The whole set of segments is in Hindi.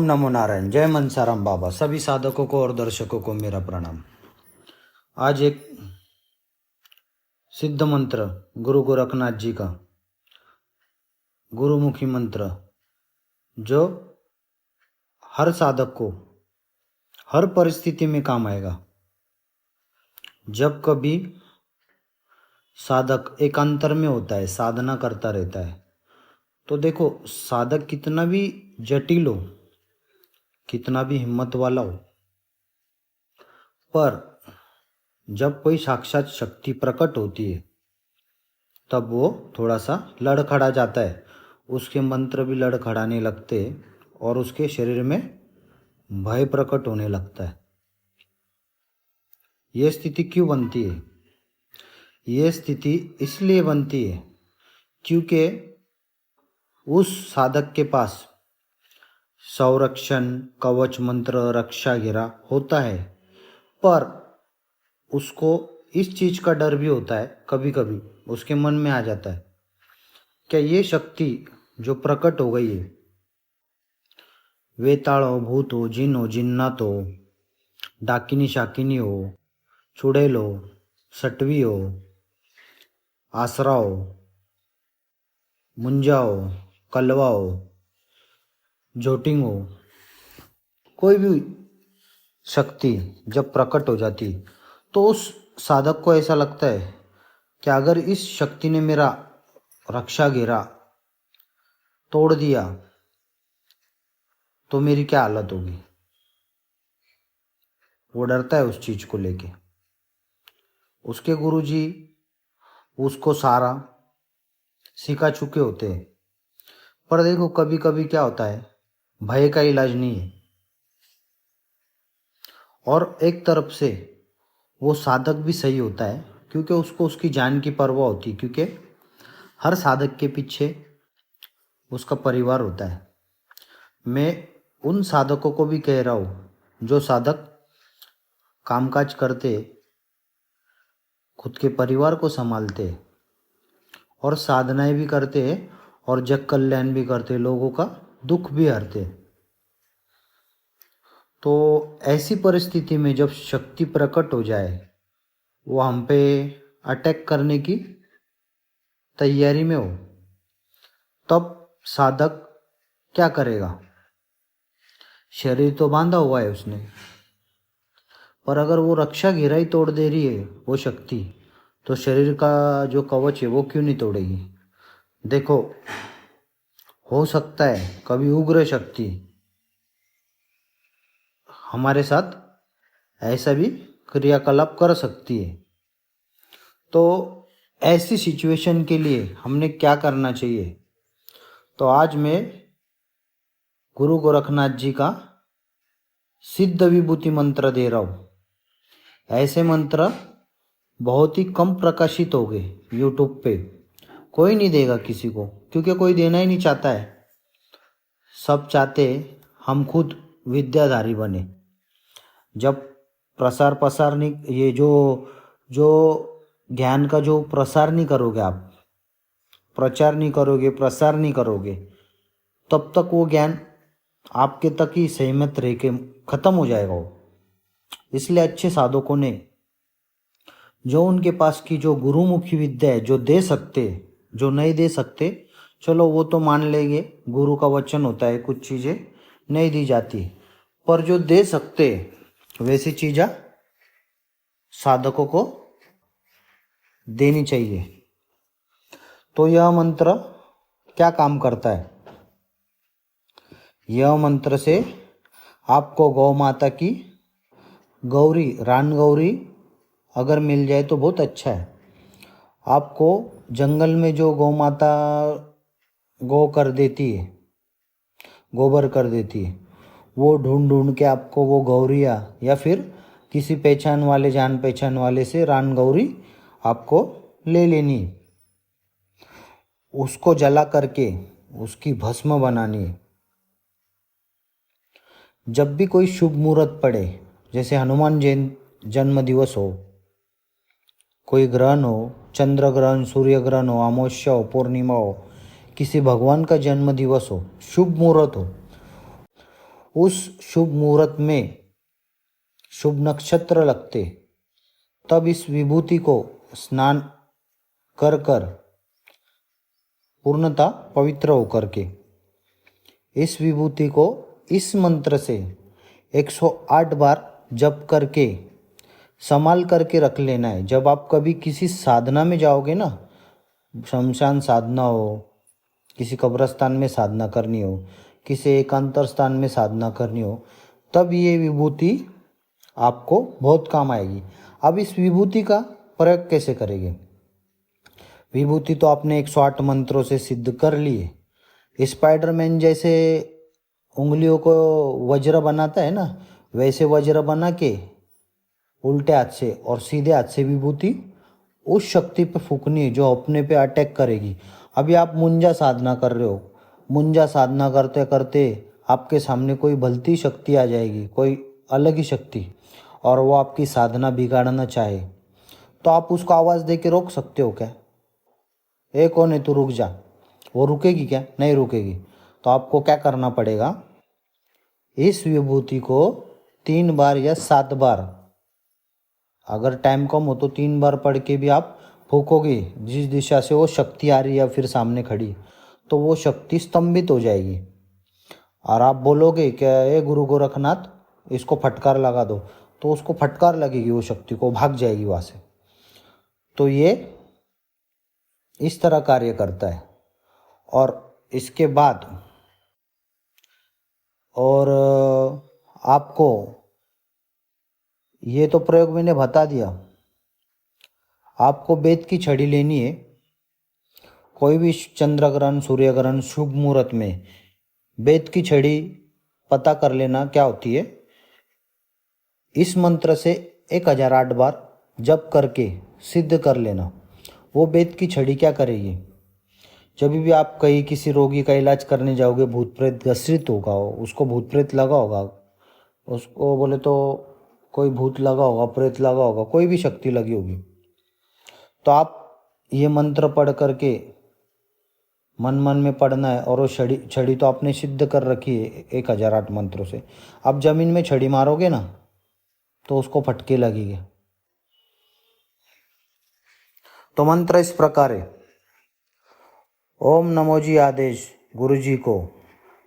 नमो नारायण। जय मनसाराम बाबा। सभी साधकों को और दर्शकों को मेरा प्रणाम। आज एक सिद्ध मंत्र गुरु गोरखनाथ जी का गुरुमुखी मंत्र जो हर साधक को हर परिस्थिति में काम आएगा। जब कभी साधक एकांतर में होता है, साधना करता रहता है, तो देखो साधक कितना भी जटिल हो, कितना भी हिम्मत वाला हो, पर जब कोई साक्षात शक्ति प्रकट होती है तब वो थोड़ा सा लड़खड़ा जाता है। उसके मंत्र भी लड़खड़ाने लगते हैं और उसके शरीर में भय प्रकट होने लगता है। ये स्थिति क्यों बनती है? ये स्थिति इसलिए बनती है क्योंकि उस साधक के पास संरक्षण कवच मंत्र रक्षा घेरा होता है, पर उसको इस चीज का डर भी होता है। कभी कभी उसके मन में आ जाता है क्या ये शक्ति जो प्रकट हो गई है, वेताल हो, भूत हो, जिन हो, जिन्नात हो, डाकिनी शाकिनी हो, चुड़ैल हो, सटवी हो, आसरा हो, मुंजा हो, कलवा हो, जोटिंग हो, कोई भी शक्ति जब प्रकट हो जाती तो उस साधक को ऐसा लगता है कि अगर इस शक्ति ने मेरा रक्षा घेरा तोड़ दिया तो मेरी क्या हालत होगी। वो डरता है उस चीज को लेके। उसके गुरुजी उसको सारा सिखा चुके होते हैं, पर देखो कभी कभी क्या होता है, भय का इलाज नहीं है। और एक तरफ से वो साधक भी सही होता है क्योंकि उसको उसकी जान की परवाह होती है, क्योंकि हर साधक के पीछे उसका परिवार होता है। मैं उन साधकों को भी कह रहा हूँ जो साधक कामकाज करते, खुद के परिवार को संभालते और साधनाएं भी करते और जग कल्याण भी करते, लोगों का दुख भी हरते। तो ऐसी परिस्थिति में जब शक्ति प्रकट हो जाए, वो हम पे अटैक करने की तैयारी में हो, तब साधक क्या करेगा? शरीर तो बांधा हुआ है उसने, पर अगर वो रक्षा घेरा ही तोड़ दे रही है वो शक्ति, तो शरीर का जो कवच है वो क्यों नहीं तोड़ेगी? देखो हो सकता है कभी उग्र शक्ति हमारे साथ ऐसा भी क्रियाकलाप कर सकती है। तो ऐसी सिचुएशन के लिए हमने क्या करना चाहिए? तो आज मैं गुरु गोरखनाथ जी का सिद्ध विभूति मंत्र दे रहा हूँ। ऐसे मंत्र बहुत ही कम प्रकाशित हो गए यूट्यूब पे, कोई नहीं देगा किसी को, क्योंकि कोई देना ही नहीं चाहता है। सब चाहते हम खुद विद्याधारी बने। जब प्रसार नहीं, ये जो ज्ञान का जो प्रसार नहीं करोगे, आप प्रचार नहीं करोगे, प्रसार नहीं करोगे, तब तक वो ज्ञान आपके तक ही सीमित रह के खत्म हो जाएगा वो। इसलिए अच्छे साधकों ने जो उनके पास की जो गुरुमुखी विद्या है, जो दे सकते, जो नहीं दे सकते, चलो वो तो मान लेंगे, गुरु का वचन होता है, कुछ चीज़ें नहीं दी जाती, पर जो दे सकते वैसी चीज़ें साधकों को देनी चाहिए। तो यह मंत्र क्या काम करता है? यह मंत्र से आपको गौ माता की गौरी, रान गौरी अगर मिल जाए तो बहुत अच्छा है। आपको जंगल में जो गौ माता गो कर देती है, गोबर कर देती है, वो ढूंढ ढूंढ के आपको वो गौरिया या फिर किसी पहचान वाले, जान पहचान वाले से रान गौरी आपको ले लेनी है। उसको जला करके उसकी भस्म बनानी है। जब भी कोई शुभ मुहूर्त पड़े, जैसे हनुमान जन्म दिवस हो, कोई ग्रहण हो, चंद्र ग्रहण, सूर्य ग्रहण हो, अमावस्या हो, पूर्णिमा हो, किसी भगवान का जन्म दिवस हो, शुभ मुहूर्त हो, उस शुभ मुहूर्त में शुभ नक्षत्र लगते, तब इस विभूति को स्नान कर कर पूर्णतः पवित्र होकर के इस विभूति को इस मंत्र से 108 बार जप करके संभाल करके रख लेना है। जब आप कभी किसी साधना में जाओगे ना, शमशान साधना हो, किसी कब्रस्तान में साधना करनी हो, किसी एकांतर स्थान में साधना करनी हो, तब ये विभूति आपको बहुत काम आएगी। अब इस विभूति का प्रयोग कैसे करेंगे? विभूति तो आपने 108 मंत्रों से सिद्ध कर लिए। स्पाइडरमैन जैसे उंगलियों को वज्र बनाता है ना, वैसे वज्र बना के उल्टे हाथ से और सीधे हाथ से विभूति उस शक्ति पे फूकनी है जो अपने पे अटैक करेगी। अभी आप मुंजा साधना कर रहे हो, मुंजा साधना करते करते आपके सामने कोई भलती शक्ति आ जाएगी, कोई अलग ही शक्ति, और वो आपकी साधना बिगाड़ना चाहे तो आप उसको आवाज़ दे के रोक सकते हो क्या? ए कौन है, तू रुक जा। वो रुकेगी क्या? नहीं रुकेगी। तो आपको क्या करना पड़ेगा, इस विभूति को 3 बार या 7 बार, अगर टाइम कम हो तो 3 बार पढ़ के भी आप फूकोगे जिस दिशा से वो शक्ति आ रही है या फिर सामने खड़ी, तो वो शक्ति स्तंभित हो जाएगी। और आप बोलोगे कि ए गुरु गोरखनाथ इसको फटकार लगा दो, तो उसको फटकार लगेगी, वो शक्ति को भाग जाएगी वहाँ से। तो ये इस तरह कार्य करता है। और इसके बाद और आपको ये तो प्रयोग मैंने बता दिया। आपको बेत की छड़ी लेनी है। कोई भी चंद्र ग्रहण, सूर्य ग्रहण, शुभ मुहूर्त में बेत की छड़ी पता कर लेना क्या होती है। इस मंत्र से 1008 बार जप करके सिद्ध कर लेना। वो बेत की छड़ी क्या करेगी, जब भी आप कहीं किसी रोगी का इलाज करने जाओगे, भूत प्रेत ग्रसित होगा, उसको भूत प्रेत लगा होगा, उसको बोले तो कोई भूत लगा होगा, प्रेत लगा होगा, कोई भी शक्ति लगी होगी, तो आप ये मंत्र पढ़ करके मन मन में पढ़ना है। और वो छड़ी तो आपने सिद्ध कर रखी है 1008 मंत्रों से। आप जमीन में छड़ी मारोगे ना तो उसको फटके लगेंगे। तो मंत्र इस प्रकार है। ओम नमो जी आदेश गुरु जी को,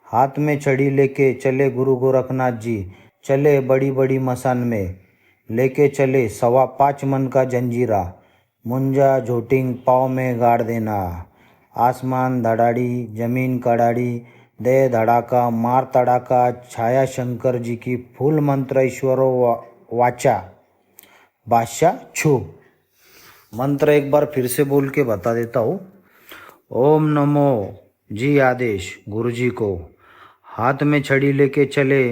हाथ में छड़ी लेके चले गुरु गोरखनाथ जी, चले बड़ी बड़ी मसान में, लेके चले 5.25 मन का जंजीरा, मुंजा झोटिंग पाँव में गाड़ देना, आसमान धड़ाड़ी जमीन कड़ाड़ी, दे धड़ाका मार तड़ाका, छाया शंकर जी की, फूल मंत्र ईश्वरो वाचा, बादशाह छू। मंत्र एक बार फिर से बोल के बता देता हूँ। ओम नमो जी आदेश गुरु जी को, हाथ में छड़ी लेके चले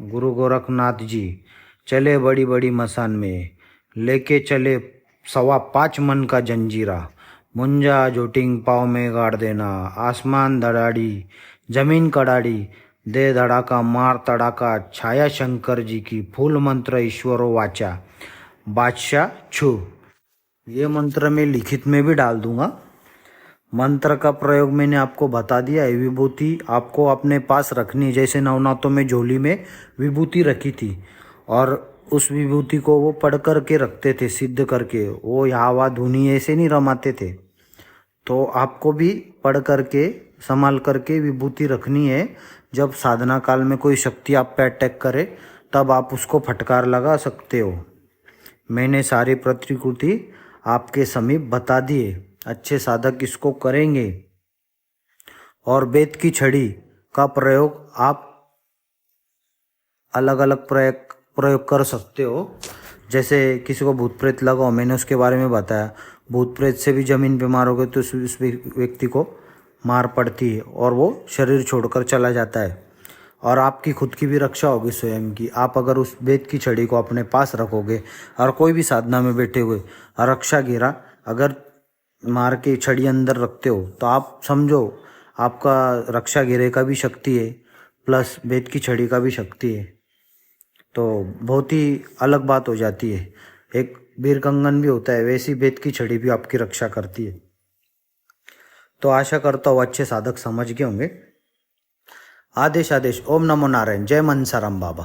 गुरु गोरखनाथ जी, चले बड़ी बड़ी मसान में, लेके चले 5.25 मन का जंजीरा, मुंजा जोटिंग पाँव में गाड़ देना, आसमान धड़ाड़ी जमीन कड़ाड़ी, दे धड़ाका मार तड़ाका, छाया शंकर जी की, फूल मंत्र ईश्वरो वाचा, बादशाह छू। ये मंत्र मैं लिखित में भी डाल दूंगा। मंत्र का प्रयोग मैंने आपको बता दिया है। विभूति आपको अपने पास रखनी है, जैसे नवनाथों में झोली में विभूति रखी थी और उस विभूति को वो पढ़ कर के रखते थे सिद्ध करके, वो यहाँ वहाँ धुनी ऐसे नहीं रमाते थे। तो आपको भी पढ़ करके संभाल करके विभूति रखनी है। जब साधना काल में कोई शक्ति आप पे अटैक करे तब आप उसको फटकार लगा सकते हो। मैंने सारी प्रतिकृति आपके समीप बता दिए। अच्छे साधक इसको करेंगे। और बेत की छड़ी का प्रयोग आप अलग अलग प्रयोग कर सकते हो। जैसे किसी को भूत प्रेत लगा हो, मैंने उसके बारे में बताया। भूत प्रेत से भी ज़मीन पे मारोगे तो उस व्यक्ति को मार पड़ती है और वो शरीर छोड़कर चला जाता है। और आपकी खुद की भी रक्षा होगी स्वयं की। आप अगर उस बेत की छड़ी को अपने पास रखोगे और कोई भी साधना में बैठे हुए रक्षा गिरा अगर मार के छड़ी अंदर रखते हो तो आप समझो आपका रक्षा गिरे का भी शक्ति है, प्लस बेत की छड़ी का भी शक्ति है। तो बहुत ही अलग बात हो जाती है। एक वीर कंगन भी होता है, वैसी बेत की छड़ी भी आपकी रक्षा करती है। तो आशा करता हूँ अच्छे साधक समझ गए होंगे। आदेश आदेश। ओम नमो नारायण। जय मनसाराम बाबा।